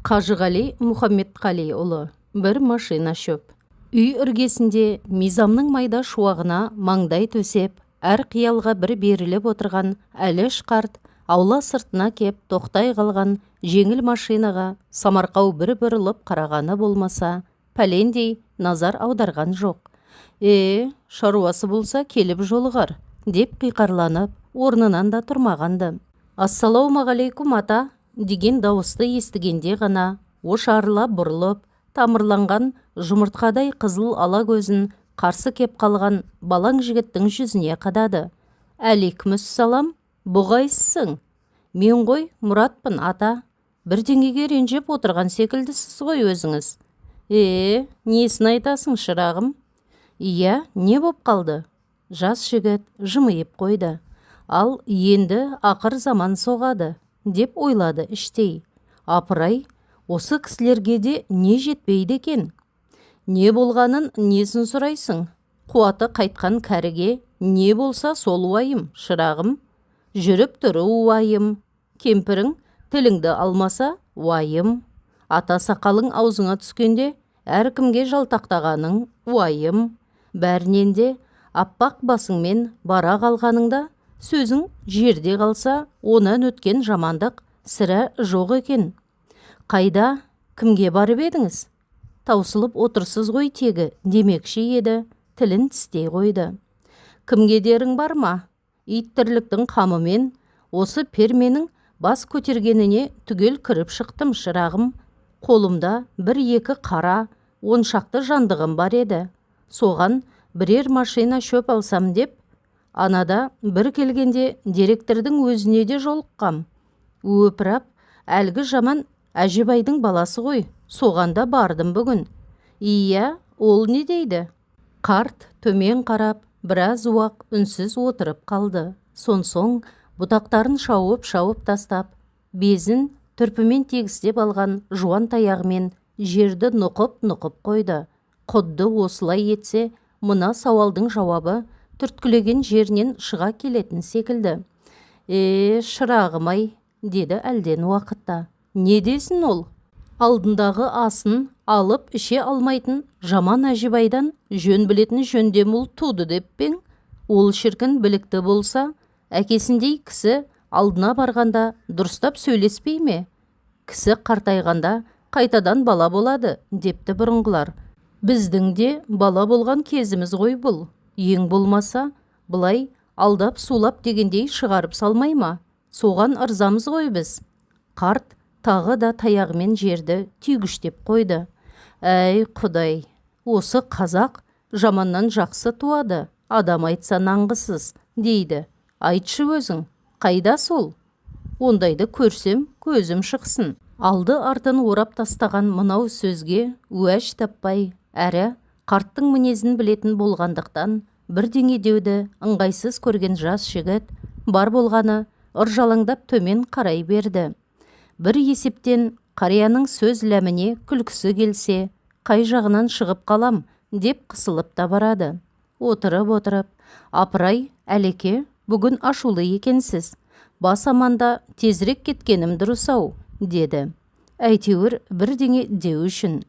Қажығали Мұхаммедқалиұлы, бір машина шөп. Үй іргесінде мизамның майда шуағына маңдай төсеп, әр қиялға бір беріліп отырған әліш қарт аула сыртына кеп тоқтай қалған жеңіл машинаға самарқау бір бұрылып қарағаны болмаса, пәлендей назар аударған жоқ. Шаруасы болса келіп жолығар, деп қиқарланып, орнынан да тұрмағанды. Ассалаумағалейкум ата, деген дауысты естігенде ғана ошарыла бұрылып, тамырланған жұмыртқадай қызыл ала көзін қарсы кеп қалған балаң жігіттің жүзіне қадады. Әлейкүміссалам, бұғайсың? Мен ғой Мұратпын ата. Бірдеңеге ренжіп отырған секілдісіз ғой өзіңіз. Несін айтасың шырағым? Иә, не боп қалды? Жас жігіт жымиып қойды. Ал енді ақыр заман соғады, деп ойлады іштей. Апырай, осы кісілерге де не жетпейді екен? Не болғанын несін сұрайсың? Қуаты қайтқан кәріге не болса сол уайым, шырағым. Жүріп тұру уайым. Кемпірің тіліңді алмаса уайым. Ата сақалың аузыңа түскенде әркімге жалтақтағаның уайым. Бәрінен де аппақ басыңмен бара қалғаныңда сөзің жерде қалса, онан өткен жамандық сірә жоқ екен. Қайда, кімге барып едіңіз? Таусылып отырсыз ғой тегі, демекші еді, тілін тістей қойды. Кімге дерің бар ма? Ит тірліктің қамымен осы перменің бас көтергеніне түгел кіріп шықтым шырағым. Қолымда бір-екі қара, оншақты жандығым бар еді. Соған бірер машина шөп алсам деп, анада бір келгенде директордың өзіне де жолыққам. Өпірап, әлгі жаман Әжібайдың баласы ғой, соғанда бардым бүгін. Иә, ол не дейді? Қарт төмен қарап, біраз уақ үнсіз отырып қалды. Сонсоң бұтақтарын шауып тастап, безін түрпімен тегістеп алған жуан таяғымен жерді нұқып қойды. Құдды осылай етсе, мына сауалдың жауабы түрткілеген жерінен шыға келетін секілді. Шырағым-ай, деді әлден уақытта. Не десін ол? Алдындағы асын алып іше алмайтын жаман Әжібайдан жөн білетін жөндемұл туды деп пең? Ол шіркін білікті болса, әкесіндей кісі алдына барғанда дұрыстап сөйлеспей ме? Кісі қартайғанда қайтадан бала болады, депті бұрынғылар. Біздің де бала болған кезіміз ғой бұл. Ең болмаса, бұлай алдап сулап дегендей шығарып салмай ма? Соған ырзамыз ғой біз. Қарт тағы да таяғымен жерді түйгіштеп қойды. Әй құдай, осы қазақ жаманнан жақсы туады, адам айтса нанғысыз, дейді. Айтшы өзің, қайда сол? Ондайды көрсем, көзім шықсын. Алды артын орап тастаған мынау сөзге уәж таппай, әрі қарттың мінезін білетін болғандықтан, бірдеңе деуді ыңғайсыз көрген жас жігіт бар болғаны ыржалаңдап төмен қарай берді. Бір есептен қарияның сөз ләміне күлкісі келсе, қай жағынан шығып қалам, деп қысылып та барады. Отырып, апырай, әлеке, бүгін ашулы екенсіз. Бас аманда тезірек кеткенім дұрыс-ау, деді. Әйтеуір бірдеңе деу үшін.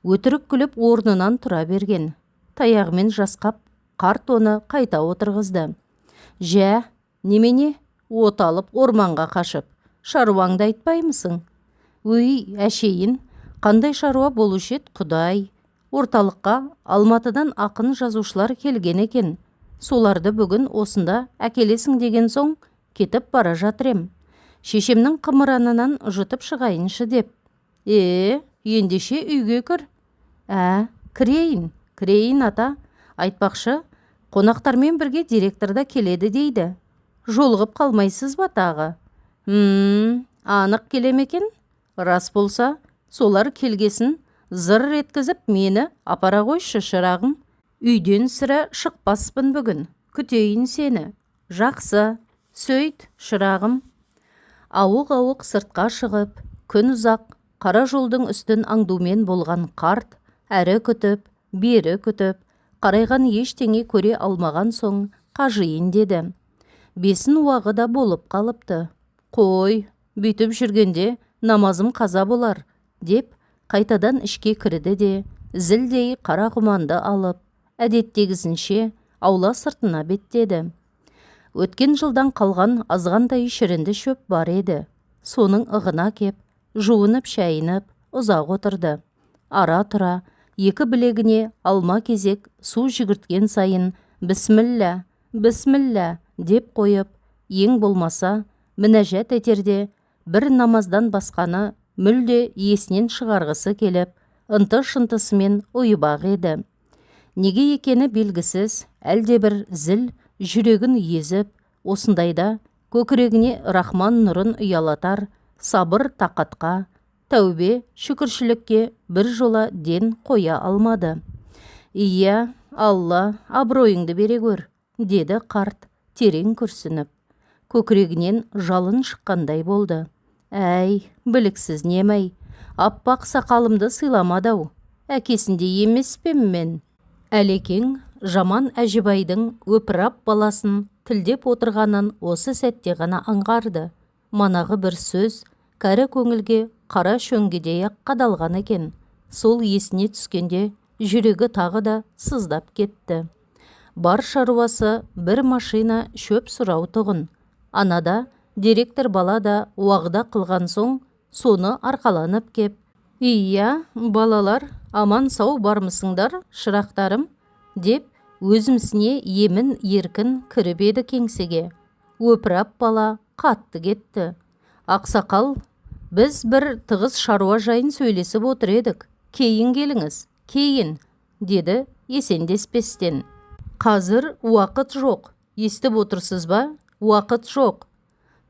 Өтірік күліп орнынан тұра берген. Таяғымен жасқап, қарт оны қайта отырғызды. Жә, немене? От алып орманға қашып, шаруаңды айтпаймысың? Өй, әшейін, қандай шаруа болушы ед, құдай? Орталыққа Алматыдан ақын жазушылар келген екен. Соларды бүгін осында әкелесің деген соң, кетіп бара жатырем. Шешемнің қымыранынан жұтып шығайыншы деп. Ендеше үйге кір. Кірейін ата. Айтпақшы, қонақтармен бірге директор да келеді дейді. Жолығып қалмайсыз ба тағы? Анық келемекен? Рас болса, солар келгесін зыр еткізіп мені апара қойшы шырағым. Үйден сірә шықпаспын бүгін. Күтейін сені. Жақсы, сөйт шырағым. Ауық сыртқа шығып, күн ұзақ қара жолдың үстін аңдумен болған қарт, әрі күтіп, бері күтіп, қарайған ештеңе көре алмаған соң қажиын деді. Бесін уағы да болып қалыпты. Қой, бүйтіп жүргенде намазым қаза болар. деп қайтадан ішке кірді де зілдей қара құманды алып, әдеттегісінше аула сыртына беттеді. Өткен жылдан қалған азғантай шірінді шөп бар еді. Соның ығына кеп, жуынып шайынып, ұзақ отырды. Ара тұра, екі білегіне алма кезек су жүгірткен сайын «Бісміллә, бісміллә» деп қойып, ең болмаса, мінәжат етерде бір намаздан басқаны мүлде есінен шығарғысы келіп, ынты-шынтысымен ұйыбақ еді. Неге екені белгісіз, әлде бір зіл жүрегін езіп, осындайда көкірегіне рахман нұрын ұялатар сабыр тақатқа, тәубе шүкіршілікке бір жола ден қоя алмады. «Ия, Алла, абыройыңды бере көр», деді қарт, терең күрсініп. Көкірегінен жалын шыққандай болды. «Әй, біліксіз немай, аппақ сақалымды сыйламадау, әкесіндей емес пем мен?» Әлекең жаман Әжібайдың өпірап баласын тілдеп отырғанын осы сәтте ғана аңғарды. Манағы бір сөз кәрі көңілге қара шөңгедей-ақ қадалған екен. Сол есіне түскенде жүрегі тағы да сыздап кетті. Бар шаруасы бір машина шөп сұрау тұғын. Анада директор бала да уағда қылған соң, соны арқаланып кеп: «Ия, балалар, аман сау бармысыңдар, шырақтарым?» деп өзімсіне емін еркін кіріп еді кеңсеге. Өпірап бала қатты кетті. «Ақсақал, біз бір тығыз шаруа жайын сөйлесіп отыр едік. Кейін келіңіз, кейін», деді есендеспестен. «Қазір уақыт жоқ, естіп отырсыз ба? Уақыт жоқ».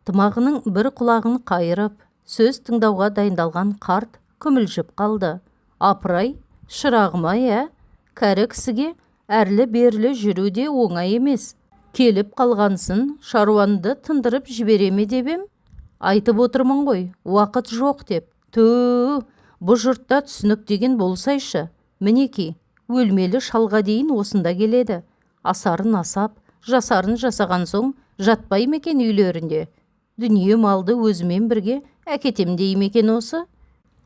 Тымағының бір құлағын қайырып, сөз тыңдауға дайындалған қарт күмілжіп қалды. «Апырай, шырағым-ай, кәрі кісіге әрлі-берлі жүру де оңай емес. Келіп қалғансын, шаруанды тындырып жібереме деп ем? Айтып отырмын ғой, уақыт жоқ деп. Түү, бұ жұртта түсінік деген болсайшы. Мінеки, өлмелі шалға дейін осында келеді. Асарын асап, жасарын жасаған соң, жатпай мекен үйлерінде. Дүние малды өзімен бірге әкетем дей мекен осы?»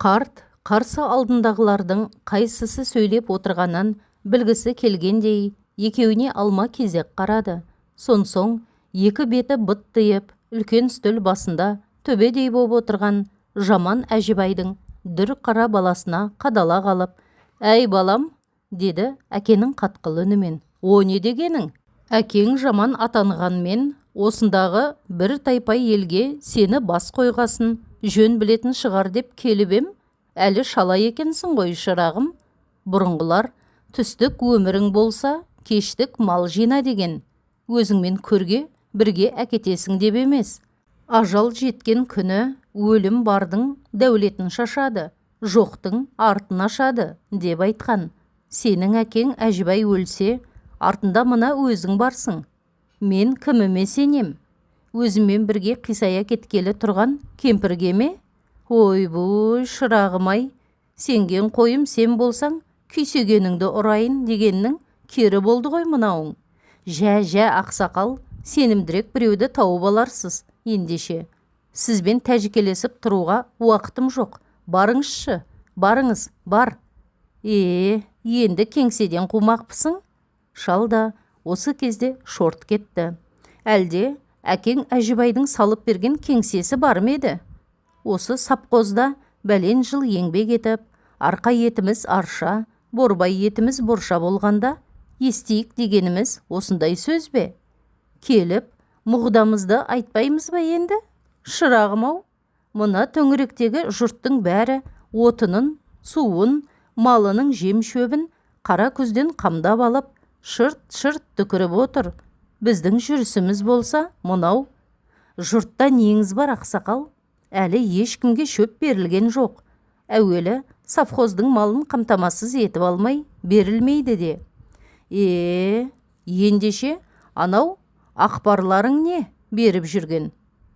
Қарт қарсы алдындағылардың қайсысы сөйлеп отырғанын білгісі келгендей екеуіне алма кезек қарады. Сонсоң екі беті быттиып, үлкен үстел басында төбедей боп отырған жаман Әжібайдың дүр қара баласына қадала қалып: «Әй балам», деді әкенің қатқыл үнімен. «О не дегенің? Әкең жаман атанғанмен осындағы бір тайпай елге сені бас қойғасын жөн білетін шығар деп келіп ем. Әлі шала екенсің ғой, шырағым. Бұрынғылар түстік өмірің болса, кештік мал жина деген. Өзіңмен көрге бірге әкетесің деп емес. Ажал жеткен күні өлім бардың дәулетін шашады, жоқтың артын ашады деп айтқан. Сенің әкең Әжібай өлсе, артында мына өзің барсың. Мен кіміме сенем? Өзімен бірге қисая кеткелі тұрған кемпірге ме? Ой-бұй, шырағым-ай, сенген қойым сен болсаң, күйсегеніңді ұрайын дегеннің кері болды ғой мынауың. Жә, ақсақал, сенімдірек біреуді тауып аларсыз ендеше. Сізбен тәжікелесіп тұруға уақытым жоқ. Барыңызшы, барыңыз, бар». Енді кеңседен қумақпысың? Шал да осы кезде шорт кетті. Әлде әкең Әжібайдың салып берген кеңсесі бар ма еді? Осы сапқозда бәлен жыл еңбек етіп, арқа етіміз арша, борбай етіміз борша болғанда, естейік дегеніміз осындай сөз бе? Келіп, мұғдамызды айтпаймыз ба енді? Шырағым-ау, мына төңіректегі жұрттың бәрі отынын, суын, малының жем-шөбін қара күзден қамдап алып, шырт-шырт түкіріп отыр. Біздің жүрісіміз болса, мынау. Жұртта неңіз бар, ақсақал? Әлі ешкімге шөп берілген жоқ. Әуелі совхоздың малын қамтамасыз етіп алмай берілмейді де. Ендеше, анау ақпарларың не беріп жүрген?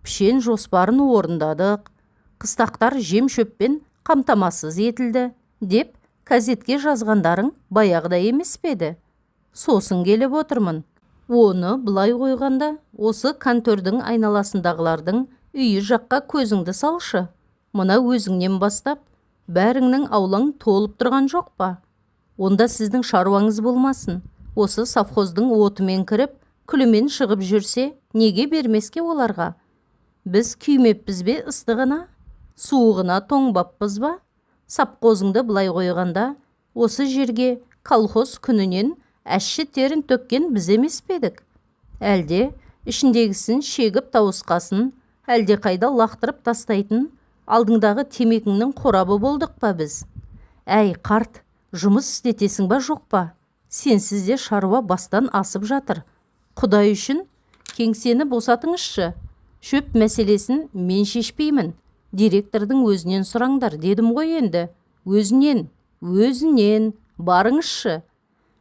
Пішен жоспарын орындадық, қыстақтар жем шөппен қамтамасыз етілді деп газетке жазғандарың баяғыда емес педі? Сосын келіп отырмын. Оны былай қойғанда, осы контордың айналасындағылардың үйі жаққа көзіңді салшы. Мына өзіңнен бастап, Бәріңнің аулаң толып тұрған жоқ па? Онда сіздің шаруаңыз болмасын. Осы совхоздың отымен кіріп, күлімен шығып жүрсе, неге бермеске оларға? Біз күймеппіз бе ыстығына? Суығына тоңбаппыз ба? Сапқозыңды былай қойғанда, осы жерге колхоз күнінен әшші терін төккен біз емес педік? Әлде ішіндегісін шегіп тауысқасын, әлде қайда лақтырып тастайтын алдыңдағы темекіңнің қорабы болдық па біз? Әй, қарт, жұмыс істетесің ба жоқ па? Сенсіз де шаруа бастан асып жатыр. Құдай үшін кеңсені босатыңызшы. Шөп мәселесін мен шешпеймін. Директордың өзінен сұраңдар, дедім ғой енді. Өзінен, барыңызшы.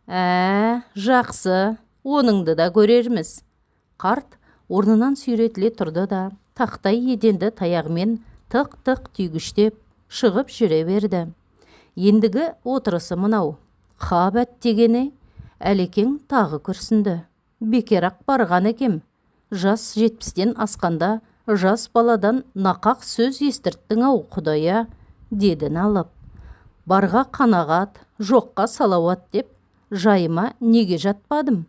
Жақсы, оныңды да көрерміз. Қарт орнынан сүйретіле тұрды да, тақтай еденді таяғымен тық-тық түйгіштеп шығып жүре берді. Ендігі отырысы мынау. Хабәт дегені, Әлекең тағы күрсінді. Бекерақ барған екем. Жас 70-тен асқанда жас баладан нақақ сөз естірттің-ау, Құдая, дедін алып. Барға қанағат, жоққа салауат деп, жайыма неге жатпадым?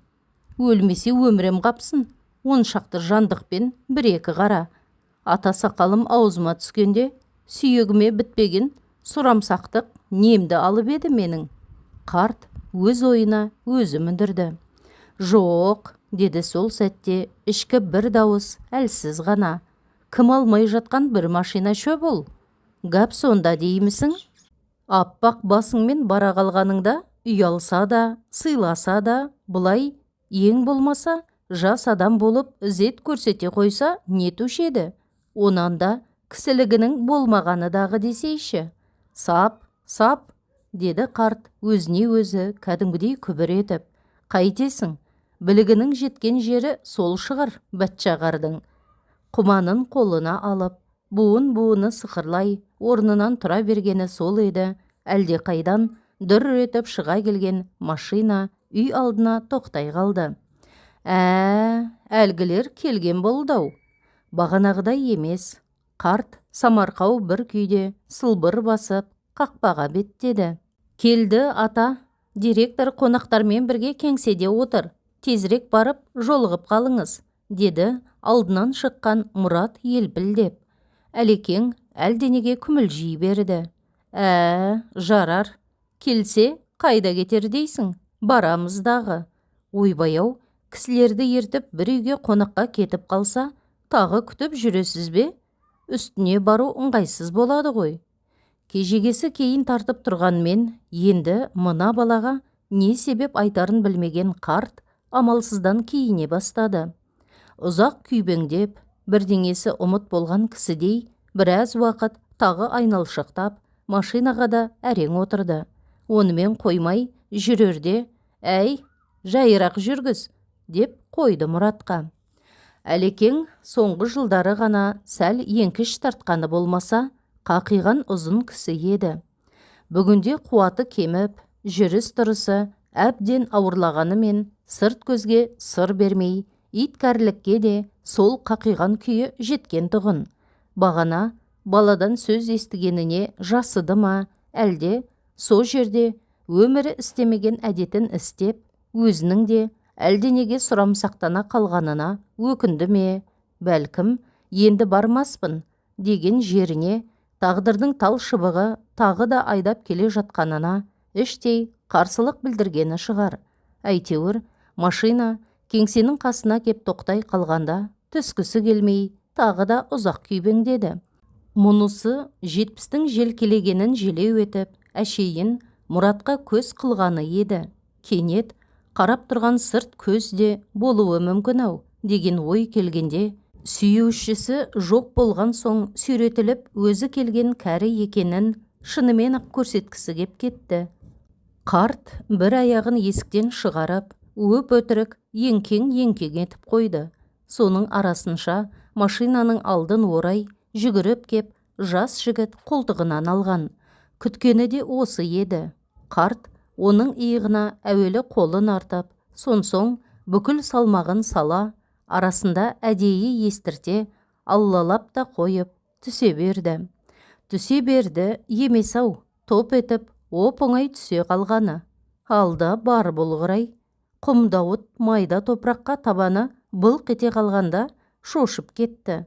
Өлмесе өмірем қапсын, оншақты жандықпен бір-екі қара. Ата сақалым аузыма түскенде, сүйегіме бітпеген сұрамсақтық немді алып еді менің. Қарт өз ойына өзі мүндірді. Жоқ, деді сол сәтте ішкі бір дауыс әлсіз ғана. Кім алмай жатқан бір машина шөп ол? Гәп сонда деймісің? Аппақ басыңмен бара қалғаныңда, ұялса да, сыйласа да, бұлай ең болмаса, жас адам болып ізет көрсете қойса, не түшеді? Онан да кісілігінің болмағаны дағы десейші. Сап, деді қарт өзіне өзі кәдімгідей күбір етіп. Қайтесің? Білігінің жеткен жері сол шығар бәтшағардың. Құманын қолына алып, буын-буыны сықырлай, орнынан тұра бергені сол еді. Әлде қайдан дүр етіп шыға келген машина үй алдына тоқтай қалды. Әлгілер келген болдау. Бағанағыдай емес. Қарт самарқау бір күйде сылбыр басып, қақпаға беттеді. Келді, ата. Директор қонақтармен бірге кеңседе отыр. Тезірек барып, жолығып қалыңыз, деді алдынан шыққан Мұрат елпілдеп. Әлекең әлденеге күмілжей берді. Жарар. Келсе, қайда кетер дейсің? Барамыздағы. Ойбай-ау, кісілерді ертіп бір үйге қонаққа кетіп қалса, тағы күтіп жүресіз бе? Үстіне бару ыңғайсыз болады ғой. Кежегесі кейін тартып тұрғанмен, енді мына балаға не себеп айтарын білмеген қарт амалсыздан киіне бастады. Ұзақ күйбеңдеп, бірдеңесі ұмыт болған кісідей, біраз уақыт тағы айналшықтап, машинаға да әрең отырды. Онымен қоймай, жүрерде, әй, жайырақ жүргіз, деп қойды Мұратқа. Әлекең соңғы жылдары ғана сәл еңкіш тартқаны болмаса, қақиған ұзын кісі еді. Бүгінде қуаты кеміп, жүріс-тұрысы әбден ауырлағанымен сырт көзге сыр бермей, ит кәрілікке де сол қақиған күйі жеткен тұғын. Бағана баладан сөз естігеніне жасыды ма, әлде со жерде өмірі істемеген әдетін істеп, өзінің де әлденеге сұрамсақтана қалғанына өкінді ме? Бәлкім, енді бармаспын деген жеріне тағдырдың тал шыбығы тағы да айдап келе жатқанына іштей қарсылық білдіргені шығар. Әйтеуір, машина кеңсенің қасына кеп тоқтай қалғанда түскісі келмей, тағы да ұзақ күйбеңдеді. Мұнысы 70-тің желкелегенін желеу етіп, әшейін Мұратқа көз қылғаны еді. Кенет қарап тұрған сырт көзде болуы мүмкін-ау деген ой келгенде, сүйеушісі жоқ болған соң сүйретіліп өзі келген кәрі екенін шынымен ақ көрсеткісі кеп кетті. Қарт бір аяғын есіктен шығарып, өп-өтірік еңкең етіп қойды. Соның арасынша машинаның алдын орай жүгіріп кеп, жас жігіт қолтығынан алған. Күткені де осы еді. Қарт оның иығына әуелі қолын артып, сонсоң бүкіл салмағын сала, арасында әдейі естірте, аллалап та қойып түсе берді. Түсе берді, емес-ау, топ етіп, оп-оңай түсе қалғаны. Алда бар болғырай. Құмдауыт майда топыраққа табаны былқ ете қалғанда шошып кетті.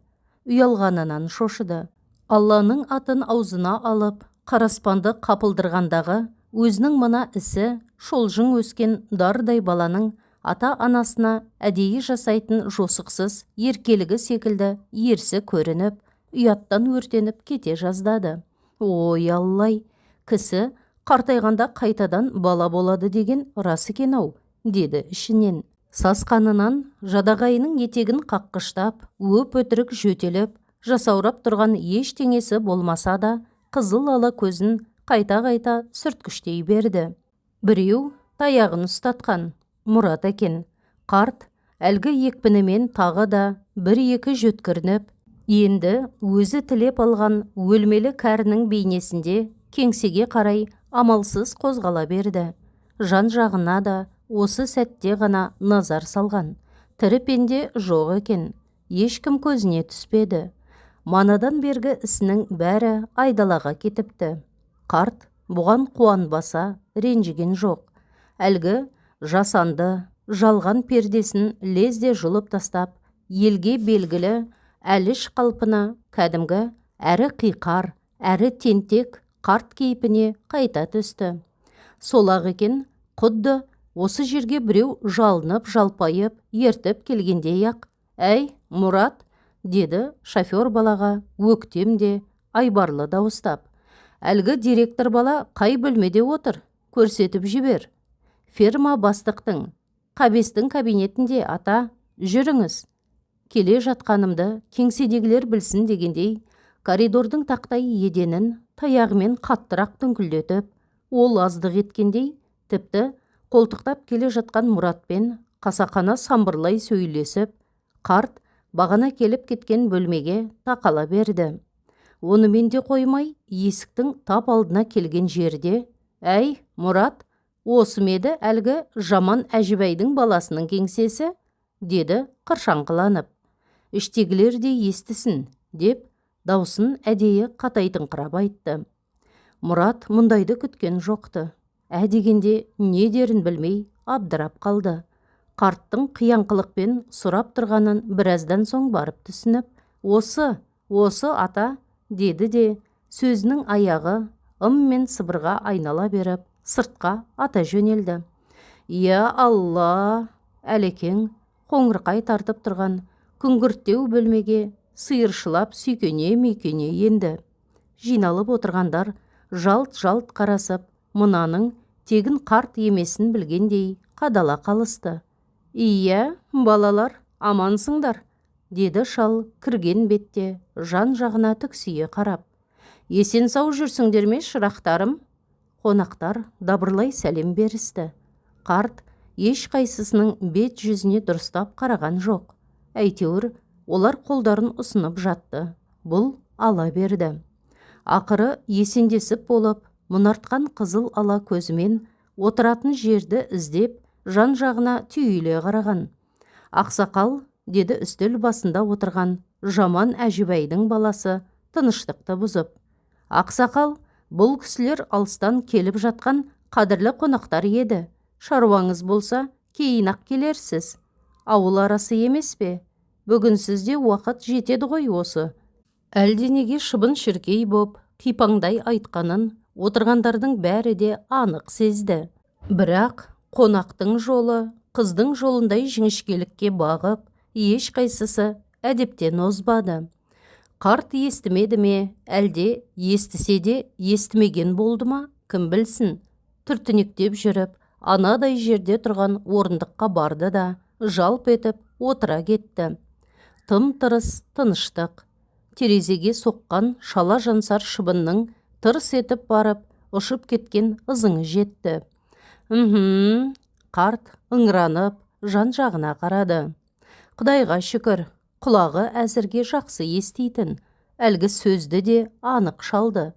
Ұялғанынан шошыды. Алланың атын аузына алып, қараспанды қапылдырғандағы өзінің мына ісі шолжың өскен дардай баланың ата-анасына әдейі жасайтын жосықсыз еркелігі секілді ерсі көрініп, ұяттан өртеніп кете жаздады. Ой Аллай, кісі қартайғанда қайтадан бала болады деген рас екен-ау, деді ішінен. Сасқанынан жадағайының етегін қаққыштап, өп-өтірік жөтеліп, жасаурап тұрған ештеңесі болмаса да, қызыл ала көзін қайта-қайта сүрткіштей берді. Біреу таяғын ұстатқан, Мұрат екен. Қарт әлгі екпінімен тағы да бір-екі жөткірініп, енді өзі тілеп алған өлмелі кәрінің бейнесінде кеңсеге қарай амалсыз қозғала берді. Жан жағына да осы сәтте ғана назар салған. Тірі пенде жоқ екен. Ешкім көзіне түспеді. Манадан бергі ісінің бәрі айдалаға кетіпті. Қарт бұған қуанбаса ренжіген жоқ. Әлгі жасанды, жалған пердесін лезде жұлып тастап, елге белгілі әліш қалпына кәдімгі әрі қиқар, әрі тентек қарт кейпіне қайта түсті. Сол-ақ екен, құдды осы жерге біреу жалынып, жалпайып, ертіп келгендей-ақ. «Әй, Мұрат!» деді шофер балаға өктемде, айбарлы дауыстап. «Әлгі директор бала қай бөлмеде отыр? Көрсетіп жібер». «Ферма бастықтың, қабестің кабинетінде, ата, жүріңіз». Келе жатқанымды кеңседегілер білсін дегендей, коридордың тақтай еденін таяғымен қаттырақ дүңкілдетіп, ол аздық еткендей, тіпті қолтықтап келе жатқан Мұратпен қасақана самбырлай сөйлесіп, қарт бағана келіп кеткен бөлмеге тақала берді. Онымен де қоймай, есіктің тап алдына келген жерде, «Әй, Мұрат, осы меді әлгі жаман Әжібайдың баласының кеңсесі?» деді қыршаңқыланып. «Іштегілер де естісін», деп даусын әдейі қатайтыңқырап айтты. Мұрат мұндайды күткен жоқты. Дегенде не дерін білмей абдырап қалды. Қарттың қияңқылықпен сұрап тұрғанын біраздан соң барып түсініп, «Осы, ата», деді де, сөзінің аяғы ым мен сыбырға айнала беріп, сыртқа ата жөнелді. «Я Алла!» Әлекең қоңырқай тартып тұрған күңгірттеу бөлмеге сиыршылап сүйкене-мүйкене енді. Жиналып отырғандар жалт-жалт қарасып, мынаның тегін қарт емесін білгендей қадала қалысты. «Ия, балалар, амансыңдар», деді шал кірген бетте жан жағына түксие қарап. «Есен сау жүрсіңдер ме, шырақтарым?» Қонақтар дабырлай сәлем берісті. Қарт ешқайсысының бет жүзіне дұрыстап қараған жоқ. Әйтеуір, олар қолдарын ұсынып жатты. Бұл ала берді. Ақыры есендесіп болып, мұнартқан қызыл ала көзімен отыратын жерді іздеп, жан жағына түйіле қараған. «Ақсақал», деді үстел басында отырған жаман Әжібайдың баласы тыныштықты бұзып. «Ақсақал, бұл кісілер алыстан келіп жатқан қадірлі қонақтар еді. Шаруаңыз болса, кейін-ақ келерсіз. Ауыл арасы емес пе? Бүгін сізде уақыт жетеді ғой осы». Әлденеге шыбын шіркей боп, қипаңдай айтқанын отырғандардың бәрі де анық сезді. Бірақ қонақтың жолы қыздың жолындай жіңішкелікке бағып, ешқайсысы әдептен озбады. Қарт естімеді ме, әлде естісе де естімеген болды ма, кім білсін. Түртінектеп жүріп, анадай жерде тұрған орындыққа барды да, жалп етіп отыра кетті. Тым-тырыс тыныштық. Терезеге соққан шала жансар шыбынның тырс етіп барып, ұшып кеткен ызыңы жетті. Қарт ыңыранып, жан жағына қарады. Құдайға шүкір, құлағы әзірге жақсы естейтін. Әлгі сөзді де анық шалды.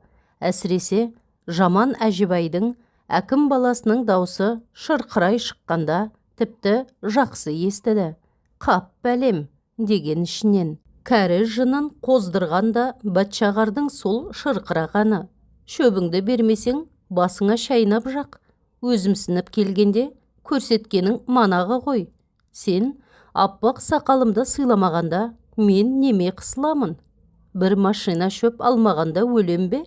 Әсіресе жаман Әжібайдың әкім баласының даусы шырқырай шыққанда тіпті жақсы естіді. «Қап бәлем», деген ішінен. Кәрі жынын қоздырғанда батшағардың сол шырқырағаны. Шөбіңді бермесең, басыңа шайнап жақ. Өзімсініп келгенде көрсеткенің манағы ғой. Сен аппақ сақалымды сыйламағанда мен неме қысыламын? Бір машина шөп алмағанда өлем бе?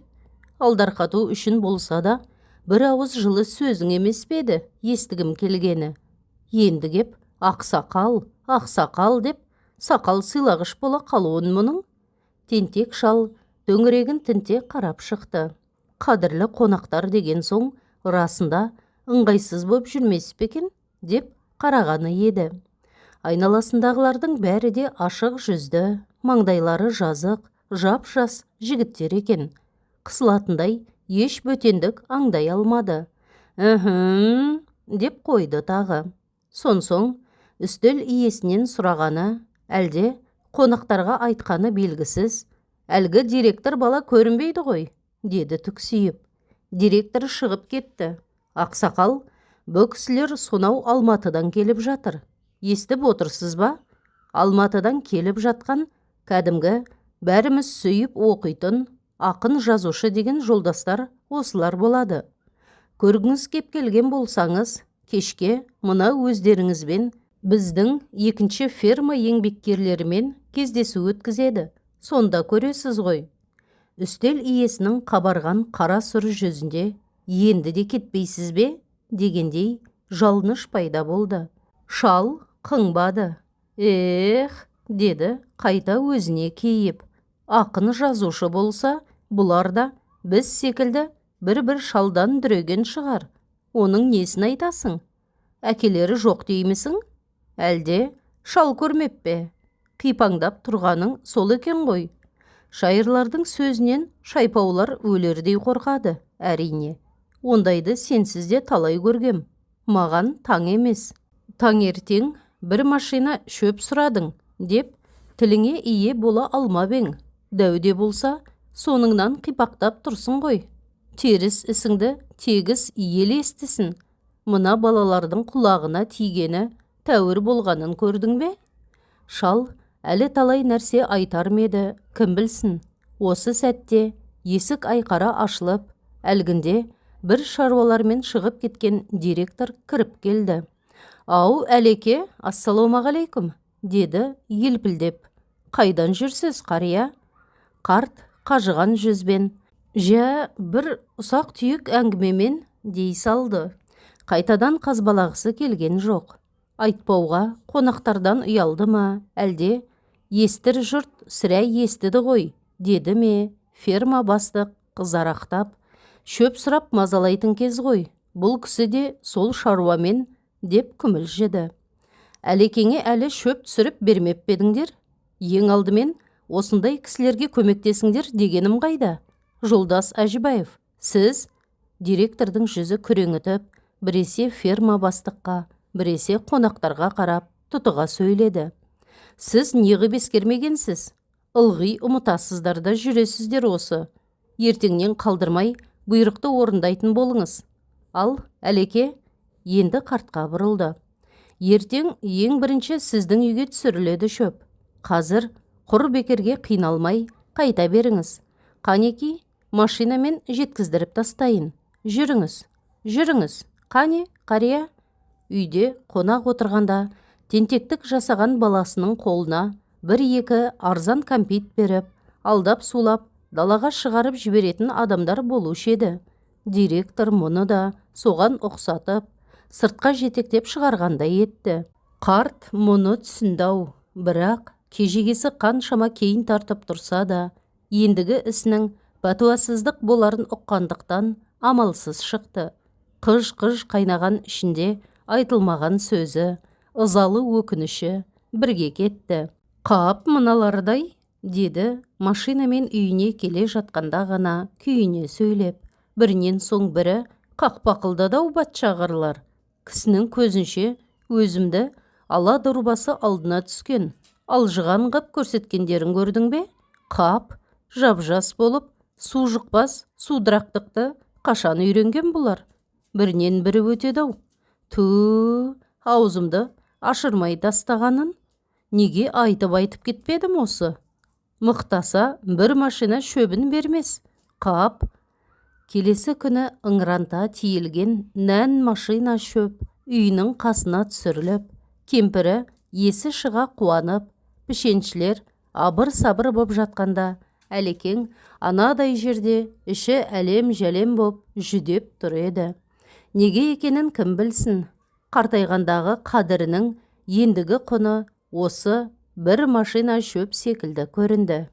Алдарқату үшін болса да, бір ауыз жылы сөзің емес пе еді естігім келгені. Енді кеп, ақсақал, ақсақал деп, сақал сыйлағыш бола қалуын мұның. Тентек шал төңірегін тінте қарап шықты. Қадірлі қонақтар деген соң, расында ыңғайсыз боп жүрмес пе екен деп қарағаны еді. Айналасындағылардың бәрі де ашық жүзді, маңдайлары жазық, жап-жас жігіттер екен. Қысылатындай еш бөтендік аңдай алмады. Деп қойды тағы. Сонсоң, үстел иесінен сұрағаны, әлде қонақтарға айтқаны белгісіз. Әлгі директор бала көрінбейді ғой, деді түксиіп. Директор шығып кетті. Ақсақал, бұл кісілер сонау Алматыдан келіп жатыр. Естіп отырсыз ба? Алматыдан келіп жатқан кәдімгі бәріміз сүйіп оқитын ақын жазушы деген жолдастар осылар болады. Көргіңіз кеп келген болсаңыз, кешке мына өздеріңізбен біздің екінші ферма еңбеккерлерімен кездесу өткізеді. Сонда көресіз ғой. Үстел иесінің қабарған қара сұр жүзінде енді де кетпейсіз бе? Дегендей жалыныш пайда болды. Шал қыңбады. Деді қайта өзіне кейіп. Ақын жазушы болса, бұлар да біз секілді бір-бір шалдан дүреген шығар. Оның несін айтасың? Әкелері жоқ деймісің? Әлде шал көрмеп пе? Қипаңдап тұрғаның сол екен ғой. Шайырлардың сөзінен шайпаулар өлердей қорқады, әрине. Ондайды сенсіз де талай көргем. Маған таң емес. Таңертең бір машина шөп сұрадың, деп тіліңе ие бола алмап ең. Дәуде болса, соныңнан қипақтап тұрсын ғой. Теріс ісіңді тегіс ел естісін. Мына балалардың құлағына тигені тәуір болғанын көрдің бе? Шал әлі талай нәрсе айтар меді, кім білсін. Осы сәтте есік айқара ашылып, әлгінде бір шаруалармен шығып кеткен директор кіріп келді. Ау, әлеке, ассалаумағалейкум, деді елпілдеп. Қайдан жүрсіз, қария? Қарт қажыған жүзбен, жә, бір ұсақ түйек әңгімемен дей салды. Қайтадан қазбалағысы келген жоқ. Айтпауға қонақтардан ұялды ма, әлде естір жұрт сірә естіді ғой, деді ме? Ферма бастық қызарақтап, шөп сұрап мазалайтын кез ғой. Бұл кісі де сол шаруамен, деп күмілжіді. Әлекеңе әлі шөп түсіріп бермеп педіңдер? Ең алдымен осындай кісілерге көмектесіңдер дегенім қайда? Жолдас Әжібаев, сіз? Директордың жүзі күреңітіп, біресе ферма бастыққа, біресе қонақтарға қарап, тұтыға сөйледі. Сіз неғып ескермегенсіз? Ылғи ұмытасыздар да жүресіздер осы. Ертеңнен қалдырмай, бұйрықты орындайтын болыңыз. Ал, әлеке, енді қартқа бұрылды. Ертең ең бірінші сіздің үйге түсіріледі шөп. Қазір құр бекерге қиналмай қайта беріңіз. Қанеки, машинамен жеткіздіріп тастайын. Жүріңіз. Қане, қария? Үйде қонақ отырғанда тентектік жасаған баласының қолына бір-екі арзан кәмпит беріп, алдап-сулап, далаға шығарып жіберетін адамдар болушы еді. Директор мұны да соған ұқсатып, сыртқа жетектеп шығарғандай етті. Қарт мұны түсіндау, бірақ кежегесі қаншама кейін тартып тұрса да, ендігі ісінің пәтуасыздық боларын ұққандықтан амалсыз шықты. Қыж-қыж қайнаған ішінде айтылмаған сөзі, ызалы өкініші бірге кетті. Қап мыналардай, деді машинамен үйіне келе жатқанда ғана күйіне сөйлеп. Бірінен соң бірі қақпа қылды дау батшағырлар. Кісінің көзінше өзімді ала дұрбасы алдына түскен. Алжыған қып көрсеткендерін көрдің бе? Қап, жап-жас болып, су жұқпас судырақтықты қашан үйренген бұлар? Бірінен бірі өтеді-ау. Аузымды ашырмай тастағанын. Неге айтып кетпедім осы? Мықтаса бір машина шөбін бермес. Қап. Келесі күні ыңыранта тиелген нән машина шөп үйінің қасына түсіріліп, кемпірі есі шыға қуанып, пішеншілер абыр-сабыр боп жатқанда, әлекең анадай жерде іші әлем-жәлем боп жүдеп тұр еді. Неге екенін кім білсін? Қартайғандағы қадірінің ендігі құны осы бір машина шөп секілді көрінді.